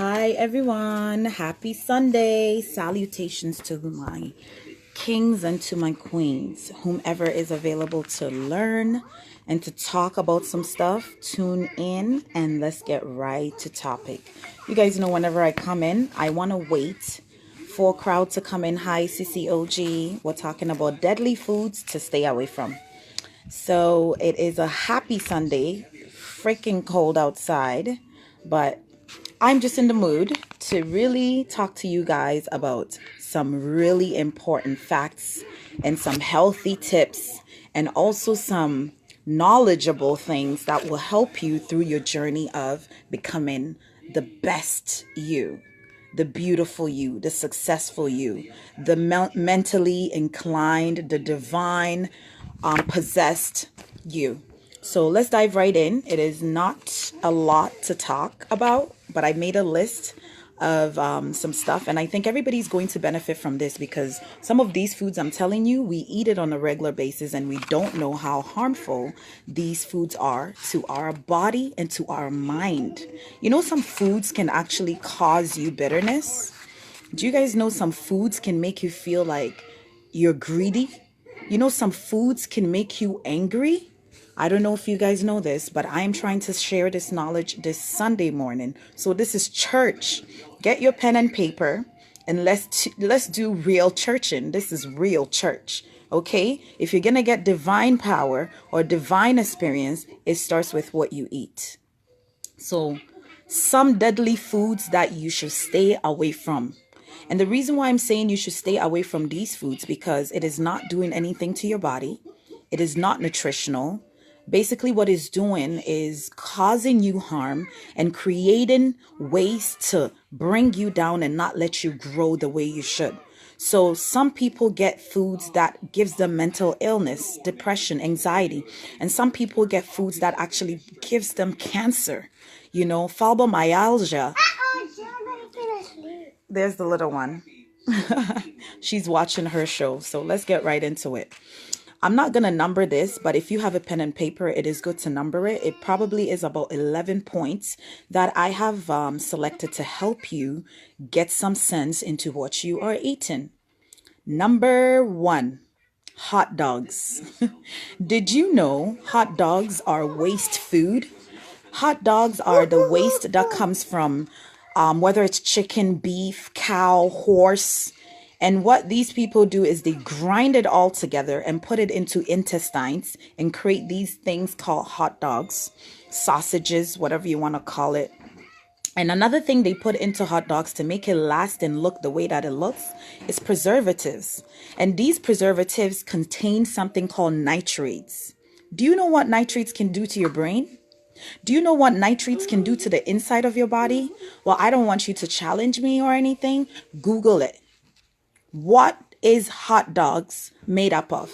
Hi everyone, happy Sunday. Salutations to my kings and to my queens. Whomever is available to learn and to talk about some stuff, tune in and let's get right to topic. You guys know whenever I come in, I want to wait for a crowd to come in. Hi CCOG. We're talking about deadly foods to stay away from. So it is a happy Sunday. Freaking cold outside, but I'm just in the mood to really talk to you guys about some really important facts and some healthy tips and also some knowledgeable things that will help you through your journey of becoming the best you, the beautiful you, the successful you, the mentally inclined, the divine, possessed you. So let's dive right in. It is not a lot to talk about, but I made a list of some stuff, and I think everybody's going to benefit from this because some of these foods, I'm telling you, we eat it on a regular basis and we don't know how harmful these foods are to our body and to our mind. You know, some foods can actually cause you bitterness. Do you guys know some foods can make you feel like you're greedy? You know, some foods can make you angry. I don't know if you guys know this, but I am trying to share this knowledge this Sunday morning. So this is church. Get your pen and paper and let's do real churching. This is real church. Okay? If you're going to get divine power or divine experience, it starts with what you eat. So some deadly foods that you should stay away from. And the reason why I'm saying you should stay away from these foods because it is not doing anything to your body. It is not nutritional. Basically, what it's doing is causing you harm and creating ways to bring you down and not let you grow the way you should. So some people get foods that gives them mental illness, depression, anxiety. And some people get foods that actually gives them cancer, you know, fibromyalgia. There's the little one. She's watching her show. So let's get right into it. I'm not going to number this, but if you have a pen and paper, it is good to number it. It probably is about 11 points that I have selected to help you get some sense into what you are eating. Number 1, hot dogs. Did you know hot dogs are waste food? Hot dogs are the waste that comes from whether it's chicken, beef, cow, horse. And what these people do is they grind it all together and put it into intestines and create these things called hot dogs, sausages, whatever you want to call it. And another thing they put into hot dogs to make it last and look the way that it looks is preservatives. And these preservatives contain something called nitrates. Do you know what nitrates can do to your brain? Do you know what nitrates can do to the inside of your body? Well, I don't want you to challenge me or anything. Google it. What is hot dogs made up of?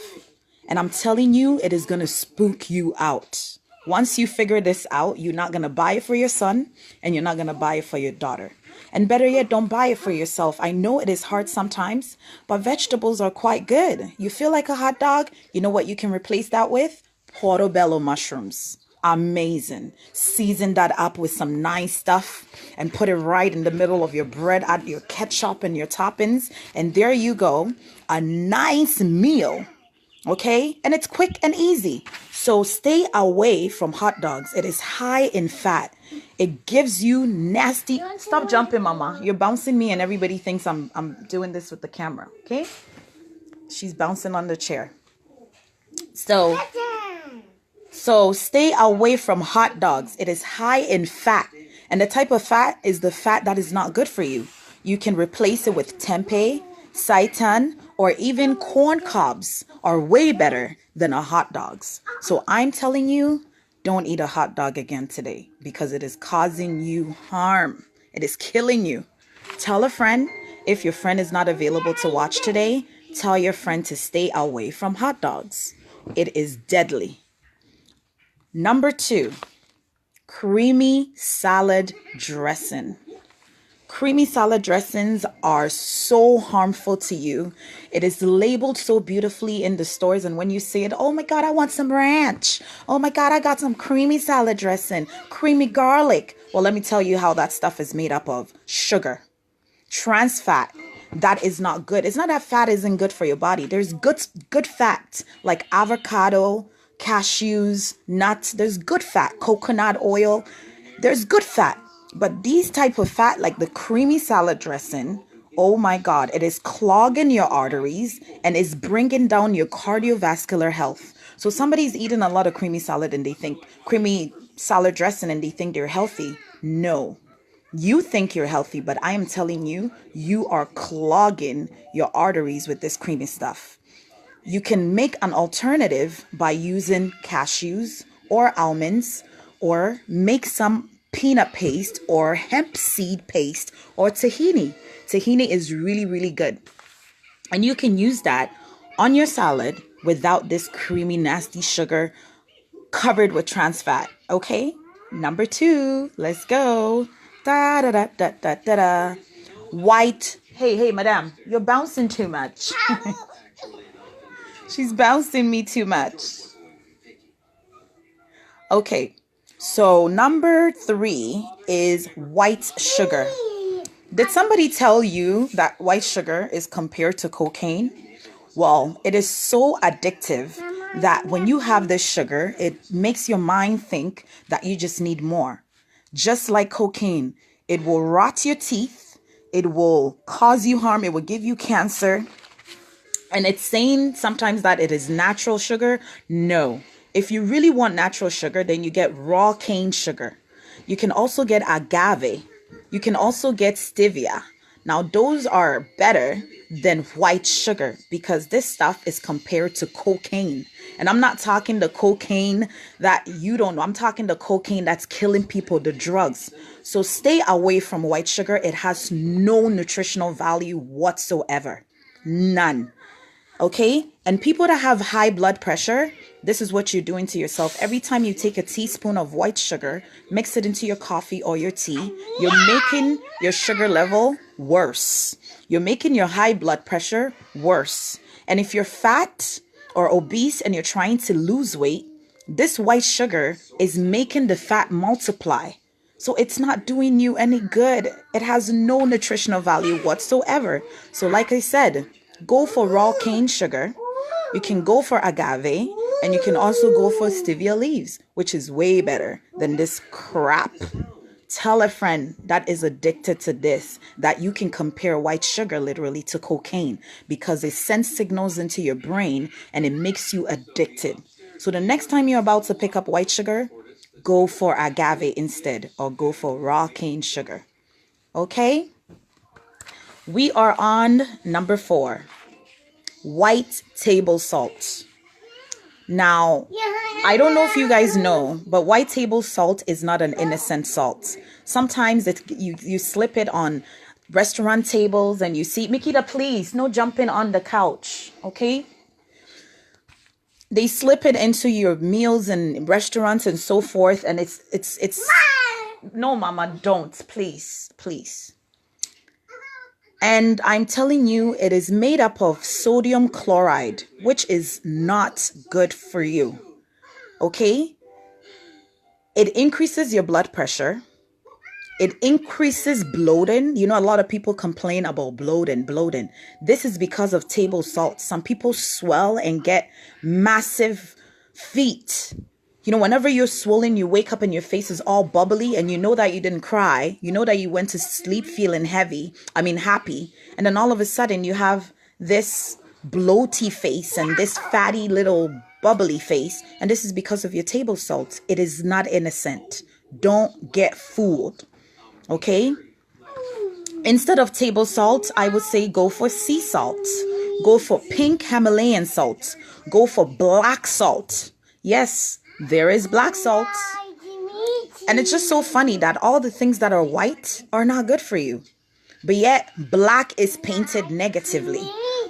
And I'm telling you, it is going to spook you out. Once you figure this out, you're not going to buy it for your son and you're not going to buy it for your daughter. And better yet, don't buy it for yourself. I know it is hard sometimes, but vegetables are quite good. You feel like a hot dog? You know what you can replace that with? Portobello mushrooms. Amazing. Season that up with some nice stuff and put it right in the middle of your bread, add your ketchup and your toppings, and there you go, a nice meal. Okay, and it's quick and easy. So stay away from hot dogs. It is high in fat. It gives you nasty. Stop jumping, mama. You're bouncing me and everybody thinks I'm doing this with the camera. Okay, she's bouncing on the chair. So stay away from hot dogs. It is high in fat. And the type of fat is the fat that is not good for you. You can replace it with tempeh, seitan, or even corn cobs are way better than a hot dogs. So I'm telling you, don't eat a hot dog again today because it is causing you harm. It is killing you. Tell a friend. If your friend is not available to watch today, tell your friend to stay away from hot dogs. It is deadly. Number 2, creamy salad dressing. Creamy salad dressings are so harmful to you. It is labeled so beautifully in the stores, and when you see it, oh my God, I want some ranch. Oh my God, I got some creamy salad dressing, creamy garlic. Well, let me tell you how that stuff is made up of. Sugar, trans fat. That is not good. It's not that fat isn't good for your body. There's good fat like avocado, cashews, nuts. There's good fat, coconut oil. There's good fat. But these type of fat, like the creamy salad dressing, oh my God, it is clogging your arteries and is bringing down your cardiovascular health. So somebody's eating a lot of creamy salad and they think creamy salad dressing and they think they're healthy. No. You think you're healthy, but I am telling you, you are clogging your arteries with this creamy stuff. You can make an alternative by using cashews or almonds, or make some peanut paste or hemp seed paste or tahini. Tahini is really, really good. And you can use that on your salad without this creamy, nasty sugar covered with trans fat. Okay? Number 2, let's go. Da da da da da da da. White. Hey, madam, you're bouncing too much. She's bouncing me too much. Okay, so number 3 is white sugar. Did somebody tell you that white sugar is compared to cocaine? Well, it is so addictive that when you have this sugar, it makes your mind think that you just need more. Just like cocaine, it will rot your teeth. It will cause you harm. It will give you cancer. And it's saying sometimes that it is natural sugar. No. If you really want natural sugar, then you get raw cane sugar. You can also get agave. You can also get stevia. Now, those are better than white sugar because this stuff is compared to cocaine. And I'm not talking the cocaine that you don't know. I'm talking the cocaine that's killing people, the drugs. So stay away from white sugar. It has no nutritional value whatsoever. None. Okay? And people that have high blood pressure, this is what you're doing to yourself. Every time you take a teaspoon of white sugar, mix it into your coffee or your tea, you're making your sugar level worse. You're making your high blood pressure worse. And if you're fat or obese and you're trying to lose weight, this white sugar is making the fat multiply. So it's not doing you any good. It has no nutritional value whatsoever. So like I said, go for raw cane sugar. You can go for agave, and you can also go for stevia leaves, which is way better than this crap. Tell a friend that is addicted to this that you can compare white sugar literally to cocaine because it sends signals into your brain and it makes you addicted. So the next time you're about to pick up white sugar, go for agave instead, or go for raw cane sugar. Okay? We are on number 4. White table salt. Now, I don't know if you guys know, but white table salt is not an innocent salt. Sometimes you slip it on restaurant tables and you see, Mikita, please, no jumping on the couch, okay? They slip it into your meals and restaurants and so forth, and it's no, mama, don't, please. And I'm telling you, it is made up of sodium chloride, which is not good for you. Okay? It increases your blood pressure. It increases bloating. You know, a lot of people complain about bloating. This is because of table salt. Some people swell and get massive feet. You know, whenever you're swollen, you wake up and your face is all bubbly and you know that you didn't cry. You know that you went to sleep feeling happy. And then all of a sudden you have this bloaty face and this fatty little bubbly face. And this is because of your table salt. It is not innocent. Don't get fooled. Okay? Instead of table salt, I would say go for sea salt. Go for pink Himalayan salt. Go for black salt. Yes, there is black salt. And it's just so funny that all the things that are white are not good for you. But yet, black is painted negatively.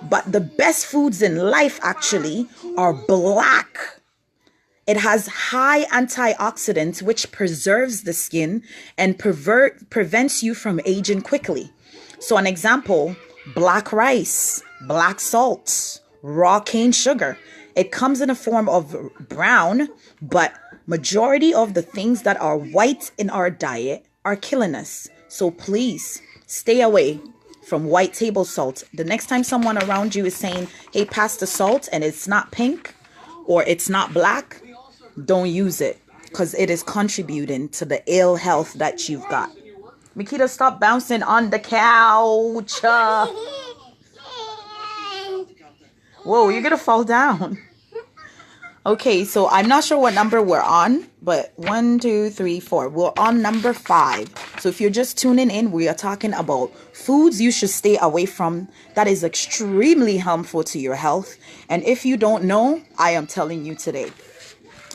But the best foods in life actually are black. It has high antioxidants, which preserves the skin and prevents you from aging quickly. So an example, black rice, black salt, raw cane sugar. It comes in a form of brown, but majority of the things that are white in our diet are killing us. So please stay away from white table salt. The next time someone around you is saying, hey, pass the salt, and it's not pink or it's not black, don't use it, because it is contributing to the ill health that you've got. Makita, stop bouncing on the couch. Whoa, you're gonna fall down. Okay, so I'm not sure what number we're on, but 1, 2, 3, 4. We're on number 5. So if you're just tuning in, we are talking about foods you should stay away from that is extremely harmful to your health. And if you don't know, I am telling you today.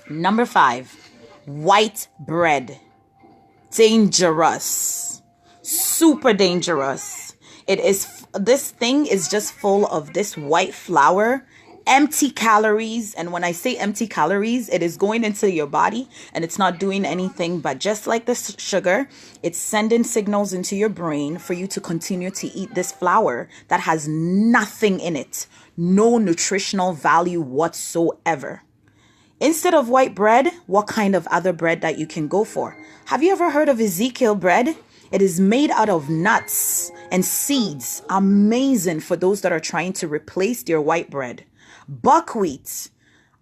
Number 5, white bread. Dangerous. Super dangerous. This thing is just full of this white flour, empty calories. And when I say empty calories, it is going into your body and it's not doing anything, but just like this sugar, it's sending signals into your brain for you to continue to eat this flour that has nothing in it, no nutritional value whatsoever. Instead of white bread, what kind of other bread that you can go for? Have you ever heard of Ezekiel bread? It is made out of nuts and seeds. Amazing for those that are trying to replace their white bread. Buckwheat.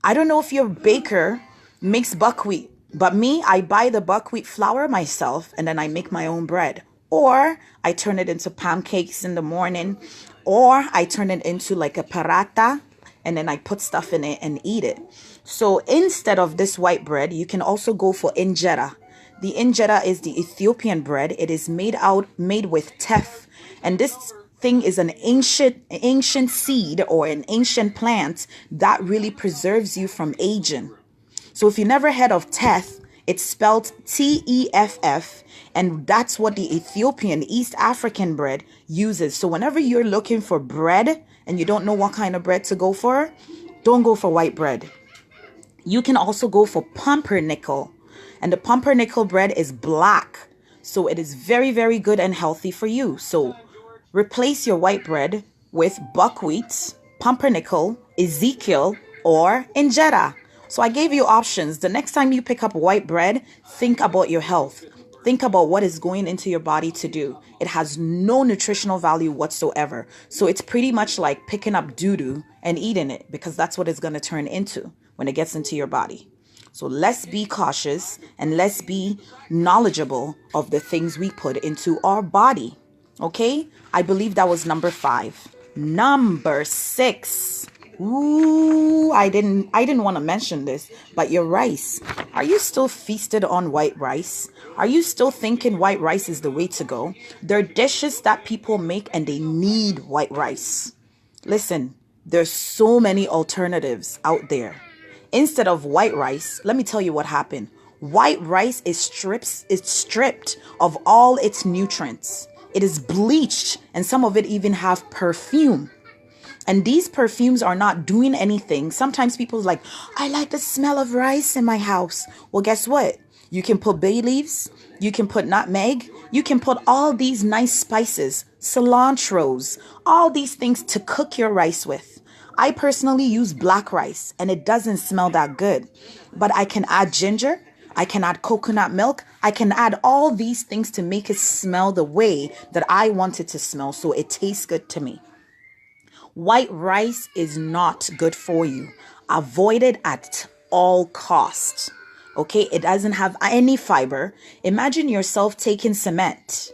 I don't know if your baker makes buckwheat, but me, I buy the buckwheat flour myself and then I make my own bread. Or I turn it into pancakes in the morning, or I turn it into like a paratha and then I put stuff in it and eat it. So instead of this white bread, you can also go for injera. The injera is the Ethiopian bread. It is made with teff, and this thing is an ancient seed or an ancient plant that really preserves you from aging. So if you never heard of teff, it's spelled Teff, and that's what the Ethiopian East African bread uses. So whenever you're looking for bread and you don't know what kind of bread to go for, don't go for white bread. You can also go for pumpernickel. And the pumpernickel bread is black. So it is very, very good and healthy for you. So replace your white bread with buckwheat, pumpernickel, Ezekiel, or injera. So I gave you options. The next time you pick up white bread, think about your health. Think about what is going into your body to do. It has no nutritional value whatsoever. So it's pretty much like picking up doo-doo and eating it, because that's what it's going to turn into when it gets into your body. So let's be cautious and let's be knowledgeable of the things we put into our body. Okay? I believe that was number 5. Number 6. Ooh, I didn't want to mention this, but your rice. Are you still feasted on white rice? Are you still thinking white rice is the way to go? There are dishes that people make and they need white rice. Listen, there's so many alternatives out there. Instead of white rice, let me tell you what happened. White rice is stripped of all its nutrients. It is bleached, and some of it even have perfume. And these perfumes are not doing anything. Sometimes people's like, I like the smell of rice in my house. Well, guess what? You can put bay leaves. You can put nutmeg. You can put all these nice spices, cilantros, all these things to cook your rice with. I personally use black rice and it doesn't smell that good, but I can add ginger. I can add coconut milk. I can add all these things to make it smell the way that I want it to smell, so it tastes good to me. White rice is not good for you. Avoid it at all costs. Okay, it doesn't have any fiber. Imagine yourself taking cement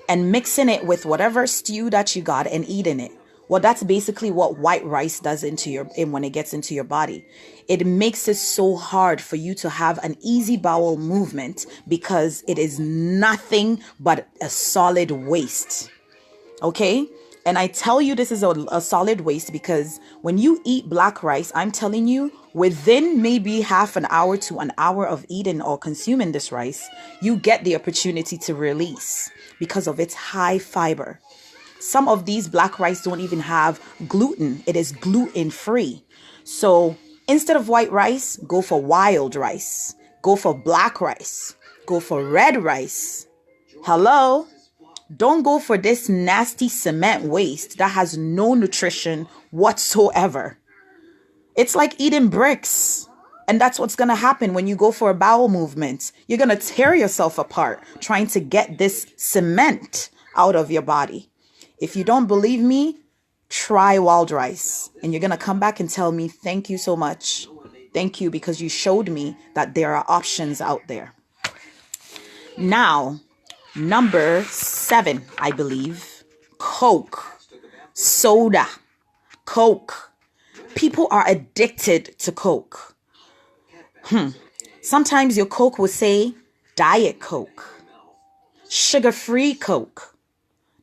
and mixing it with whatever stew that you got and eating it. Well, that's basically what white rice does when it gets into your body. It makes it so hard for you to have an easy bowel movement because it is nothing but a solid waste. Okay? And I tell you this is a solid waste because when you eat black rice, I'm telling you, within maybe half an hour to an hour of eating or consuming this rice, you get the opportunity to release because of its high fiber. Some of these black rice don't even have gluten. It is gluten free. So Instead of white rice, go for wild rice. Go for black rice. Go for red rice. Hello? Don't go for this nasty cement waste that has no nutrition whatsoever. It's like eating bricks. And that's what's going to happen when you go for a bowel movement. You're going to tear yourself apart trying to get this cement out of your body. If you don't believe me, try wild rice. And you're going to come back and tell me, thank you so much. Thank you, because you showed me that there are options out there. Now, number 7, I believe, Coke, soda, Coke. People are addicted to Coke. Sometimes your Coke will say Diet Coke, sugar-free Coke,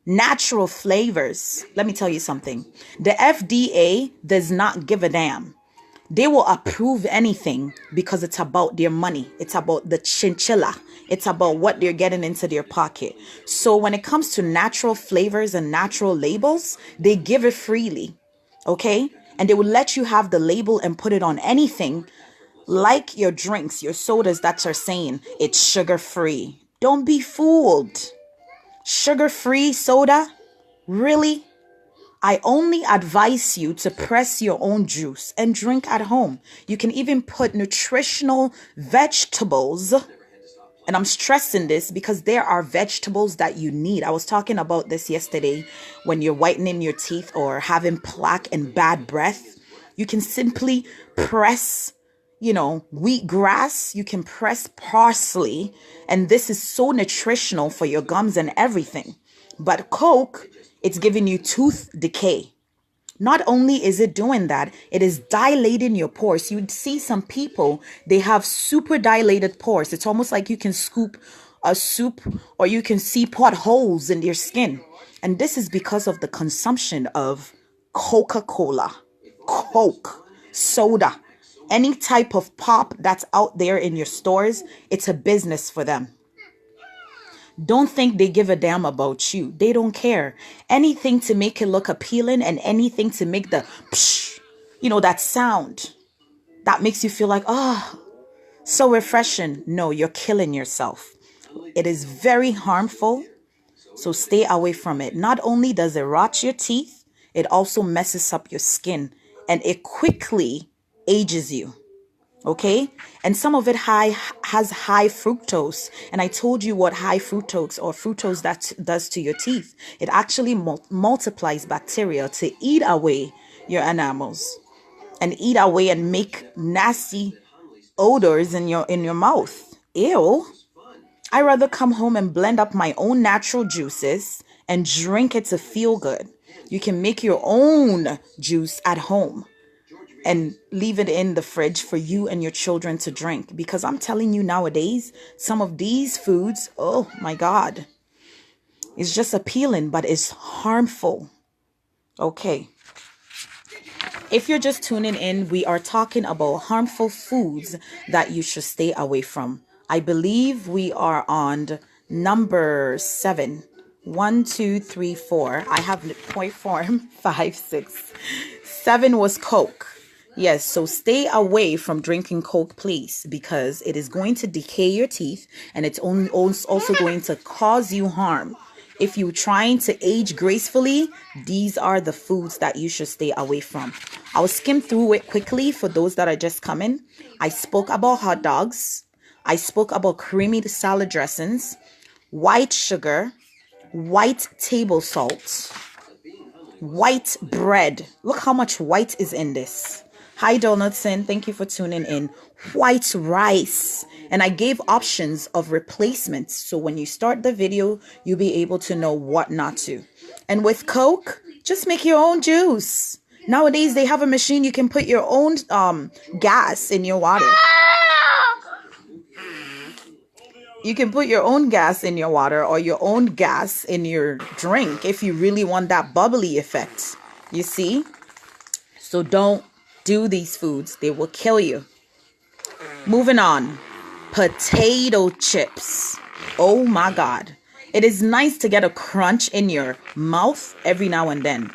natural flavors. Let me tell you something. The FDA does not give a damn. They will approve anything because it's about their money. It's about the chinchilla. It's about what they're getting into their pocket. So when it comes to natural flavors and natural labels, they give it freely. Okay? And they will let you have the label and put it on anything, like your drinks, your sodas that are saying it's sugar-free. Don't be fooled. Sugar-free soda? Really? I only advise you to press your own juice and drink at home. You can even put nutritional vegetables. And I'm stressing this because there are vegetables that you need. I was talking about this yesterday when you're whitening your teeth or having plaque and bad breath. You can simply press, wheatgrass. You can press parsley. And this is so nutritional for your gums and everything. But Coke, it's giving you tooth decay. Not only is it doing that, it is dilating your pores. You'd see some people, they have super dilated pores. It's almost like you can scoop a soup or you can see potholes in your skin. And this is because of the consumption of Coca-Cola, Coke, soda, any type of pop that's out there in your stores. It's a business for them. Don't think they give a damn about you. They don't care. Anything to make it look appealing and anything to make the psh, that sound that makes you feel like, so refreshing. No, you're killing yourself. It is very harmful. So stay away from it. Not only does it rot your teeth, it also messes up your skin and it quickly ages you. Okay, and some of it has high fructose, and I told you what high fructose or fructose that does to your teeth. It actually multiplies bacteria to eat away your enamels and eat away and make nasty odors in your mouth. Ew. I rather come home and blend up my own natural juices and drink it to feel good. You can make your own juice at home and leave it in the fridge for you and your children to drink. Because I'm telling you nowadays, some of these foods, oh my God, it's just appealing, but it's harmful. Okay. If you're just tuning in, we are talking about harmful foods that you should stay away from. I believe we are on number 7. 1, 2, 3, 4. I have point form 5, 6. 7 was Coke. Yes, so stay away from drinking Coke, please, because it is going to decay your teeth and it's also going to cause you harm. If you're trying to age gracefully, these are the foods that you should stay away from. I'll skim through it quickly for those that are just coming. I spoke about hot dogs. I spoke about creamy salad dressings, white sugar, white table salt, white bread. Look how much white is in this. Hi, Donaldson. Thank you for tuning in. White rice. And I gave options of replacements. So when you start the video, you'll be able to know what not to. And with Coke, just make your own juice. Nowadays, they have a machine. You can put your own gas in your water. You can put your own gas in your water or your own gas in your drink if you really want that bubbly effect. You see? So don't do these foods. They will kill you. Moving on. Potato chips. Oh my God. It is nice to get a crunch in your mouth every now and then.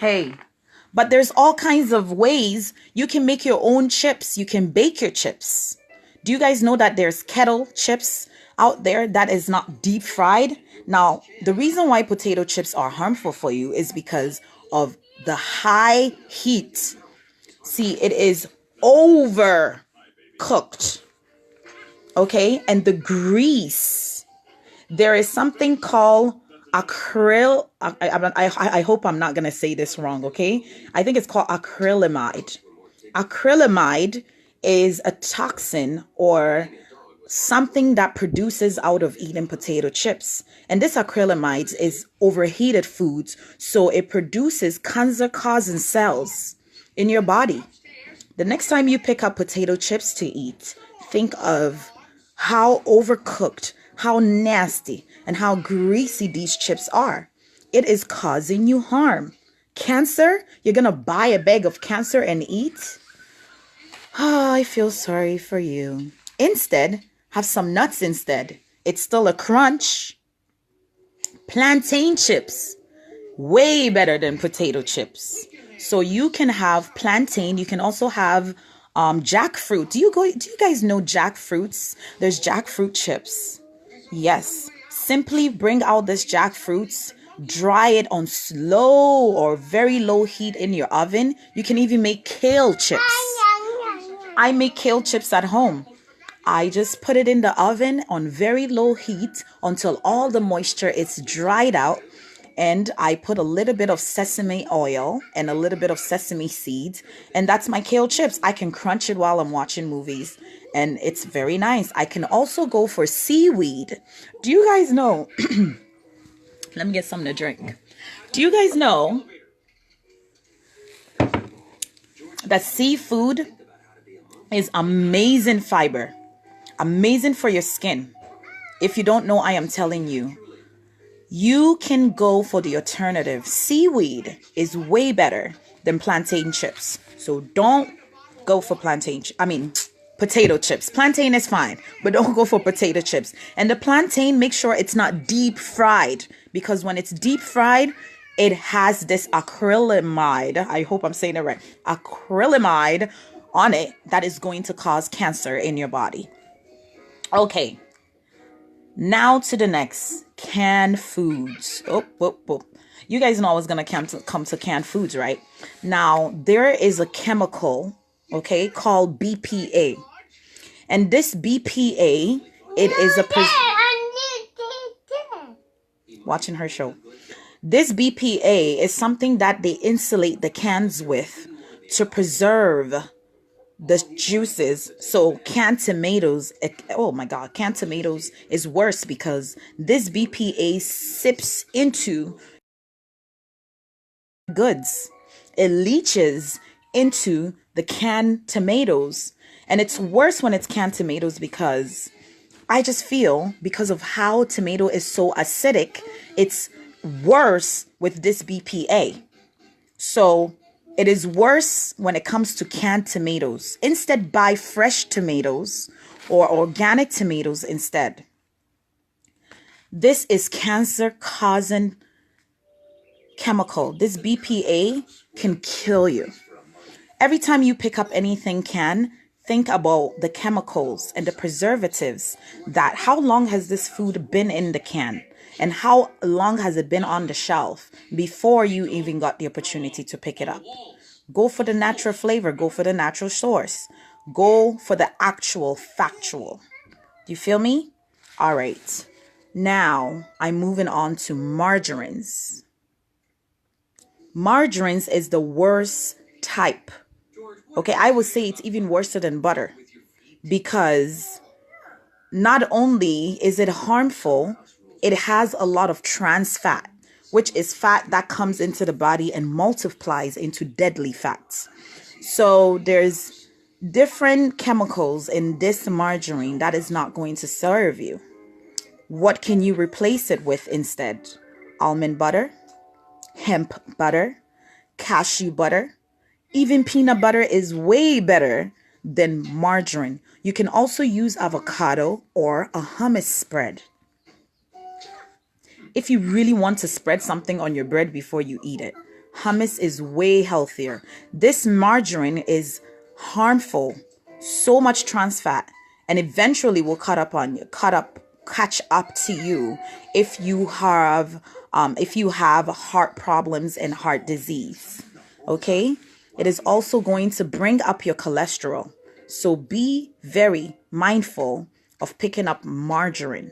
Hey, But there's all kinds of ways you can make your own chips. You can bake your chips. Do you guys know that there's kettle chips out there that is not deep fried? Now, the reason why potato chips are harmful for you is because of the high heat. See, it is overcooked. Okay? And the grease. There is something called I hope I'm not going to say this wrong, okay? I think it's called acrylamide. Acrylamide is a toxin or something that produces out of eating potato chips. And this acrylamide is overheated foods, so it produces cancer-causing cells in your body. The next time you pick up potato chips to eat, think of how overcooked, how nasty, and how greasy these chips are. It is causing you harm. Cancer? You're gonna buy a bag of cancer and eat? Oh, I feel sorry for you. Instead, have some nuts instead. It's still a crunch. Plantain chips. Way better than potato chips. So you can have plantain. You can also have jackfruit. Do you guys know jackfruits? There's jackfruit chips. Yes. Simply bring out this jackfruits, dry it on slow or very low heat in your oven. You can even make kale chips. I make kale chips at home. I just put it in the oven on very low heat until all the moisture is dried out. And I put a little bit of sesame oil and a little bit of sesame seeds. And that's my kale chips. I can crunch it while I'm watching movies. And it's very nice. I can also go for seaweed. Do you guys know? Let me get something to drink. Do you guys know that seafood is amazing fiber? Amazing for your skin. If you don't know, I am telling you. You can go for the alternative. Seaweed is way better than plantain chips. So don't go for potato chips. Plantain is fine, but don't go for potato chips. And the plantain, make sure it's not deep fried, because when it's deep fried, it has this acrylamide. I hope I'm saying it right. Acrylamide on it that is going to cause cancer in your body. Okay. Now to the next, canned foods. You guys know I was going to come to canned foods, right? Now, there is a chemical, okay, called BPA. And this BPA, it is a... Watching her show. This BPA is something that they insulate the cans with to preserve the juices. So canned tomatoes, oh my God, canned tomatoes is worse because this BPA sips into goods. It leaches into the canned tomatoes. And it's worse when it's canned tomatoes because I just feel because of how tomato is so acidic, it's worse with this BPA. So it is worse when it comes to canned tomatoes. Instead, buy fresh tomatoes or organic tomatoes instead. This is cancer-causing chemical. This BPA can kill you. Every time you pick up anything canned, think about the chemicals and the preservatives. That how long has this food been in the can? And how long has it been on the shelf before you even got the opportunity to pick it up? Go for the natural flavor. Go for the natural source. Go for the actual factual. Do you feel me? All right. Now I'm moving on to margarines. Margarines is the worst type. Okay, I would say it's even worse than butter because not only is it harmful, it has a lot of trans fat, which is fat that comes into the body and multiplies into deadly fats. So there's different chemicals in this margarine that is not going to serve you. What can you replace it with instead? Almond butter, hemp butter, cashew butter, even peanut butter is way better than margarine. You can also use avocado or a hummus spread. If you really want to spread something on your bread before you eat it, Hummus is way healthier. This margarine is harmful, so much trans fat, and eventually will catch up to you if you have heart problems and heart disease. Okay? It is also going to bring up your cholesterol. So be very mindful of picking up margarine.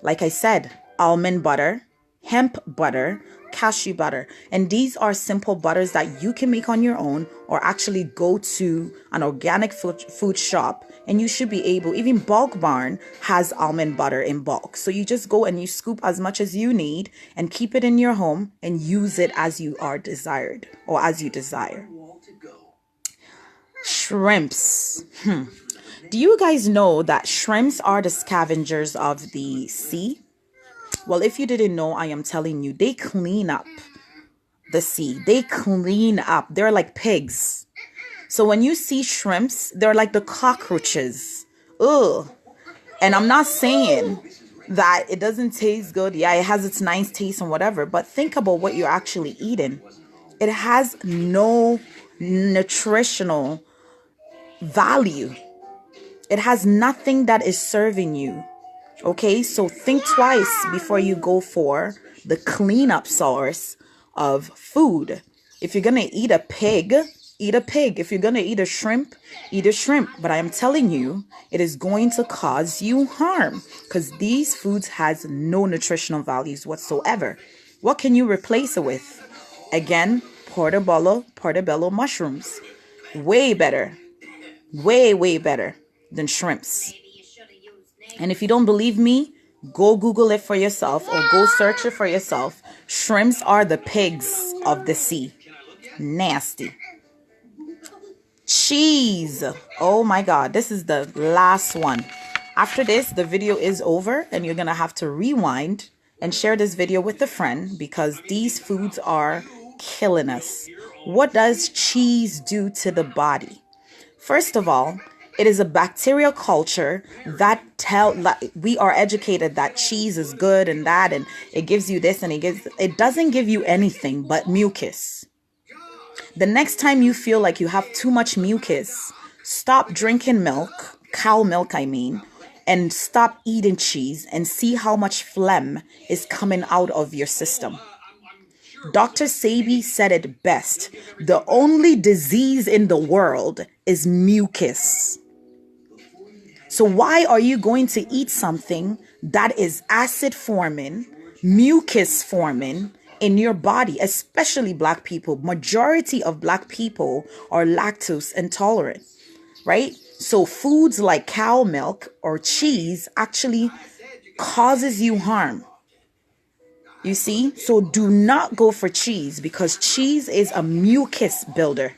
Like I said, almond butter, hemp butter, cashew butter. And these are simple butters that you can make on your own, or actually go to an organic food shop and you should be able, even Bulk Barn has almond butter in bulk. So you just go and you scoop as much as you need and keep it in your home and use it as you are desired, or as you desire. Shrimps. Do you guys know that shrimps are the scavengers of the sea? Well, if you didn't know, I am telling you, they clean up the sea. They clean up. They're like pigs. So when you see shrimps, they're like the cockroaches. Ugh. And I'm not saying that it doesn't taste good. Yeah, it has its nice taste and whatever. But think about what you're actually eating. It has no nutritional value. It has nothing that is serving you. Okay, so think twice before you go for the cleanup source of food. If you're going to eat a pig, eat a pig. If you're going to eat a shrimp, eat a shrimp. But I am telling you, it is going to cause you harm, because these foods has no nutritional values whatsoever. What can you replace it with? Again, portobello mushrooms. Way better. Way better than shrimps. And if you don't believe me, go Google it for yourself or go search it for yourself. Shrimps are the pigs of the sea. Nasty. Cheese. Oh my God. This is the last one. After this, the video is over and you're going to have to rewind and share this video with a friend, because these foods are killing us. What does cheese do to the body? First of all, it is a bacterial culture that we are educated that cheese is good and that, and it gives you this, and it doesn't give you anything but mucus. The next time you feel like you have too much mucus, stop drinking milk, cow milk I mean, and stop eating cheese and see how much phlegm is coming out of your system. Dr. Sebi said it best. The only disease in the world is mucus. So why are you going to eat something that is acid forming, mucus forming in your body, especially Black people? Majority of Black people are lactose intolerant, right? So foods like cow milk or cheese actually causes you harm. You see? So do not go for cheese, because cheese is a mucus builder.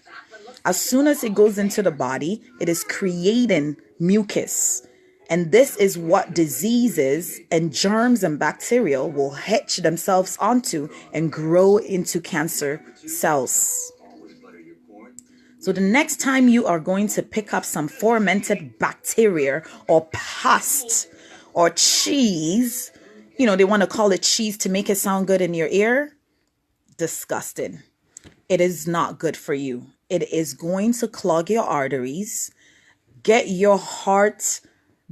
As soon as it goes into the body, it is creating mucus. And this is what diseases and germs and bacteria will hitch themselves onto and grow into cancer cells. So the next time you are going to pick up some fermented bacteria or past or cheese, they want to call it cheese to make it sound good in your ear. Disgusting. It is not good for you. It is going to clog your arteries, get your heart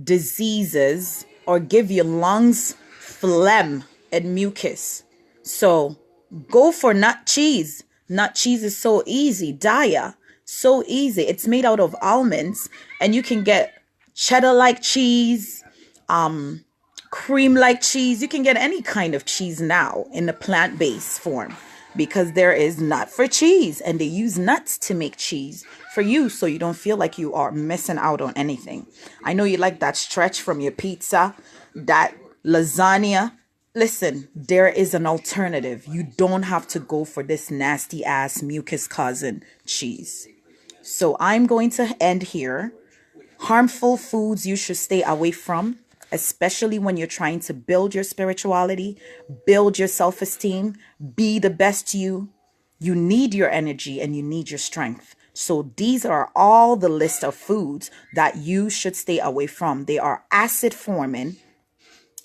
diseases, or give your lungs phlegm and mucus. So go for nut cheese. Nut cheese is so easy. Daya, so easy. It's made out of almonds, and you can get cheddar-like cheese, cream-like cheese. You can get any kind of cheese now in the plant-based form, because there is nut for cheese, and they use nuts to make cheese for you, so you don't feel like you are missing out on anything. I know you like that stretch from your pizza, that lasagna. Listen, there is an alternative. You don't have to go for this nasty ass mucus causing cheese. So I'm going to end here. Harmful foods you should stay away from, especially when you're trying to build your spirituality, build your self-esteem, be the best you. You need your energy and you need your strength. So these are all the list of foods that you should stay away from. They are acid forming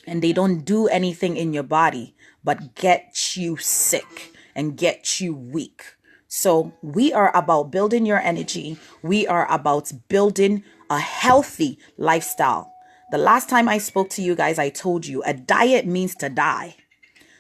and they don't do anything in your body but get you sick. and get you weak. So we are about building your energy. We are about building a healthy lifestyle. The last time I spoke to you guys, I told you a diet means to die.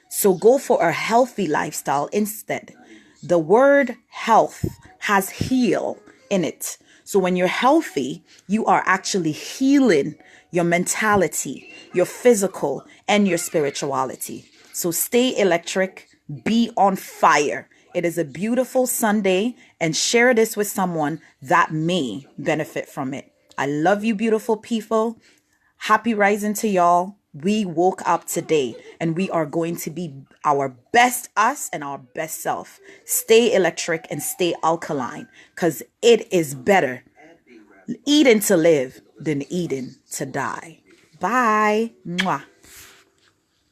So go for a healthy lifestyle instead. The word health has heal in it. So when you're healthy, you are actually healing your mentality, your physical, and your spirituality. So stay electric, be on fire. It is a beautiful Sunday, and share this with someone that may benefit from it. I love you, beautiful people. Happy rising to y'all. We woke up today and we are going to be our best us and our best self. Stay electric and stay alkaline, because it is better eating to live than eating to die. Bye. Mwah.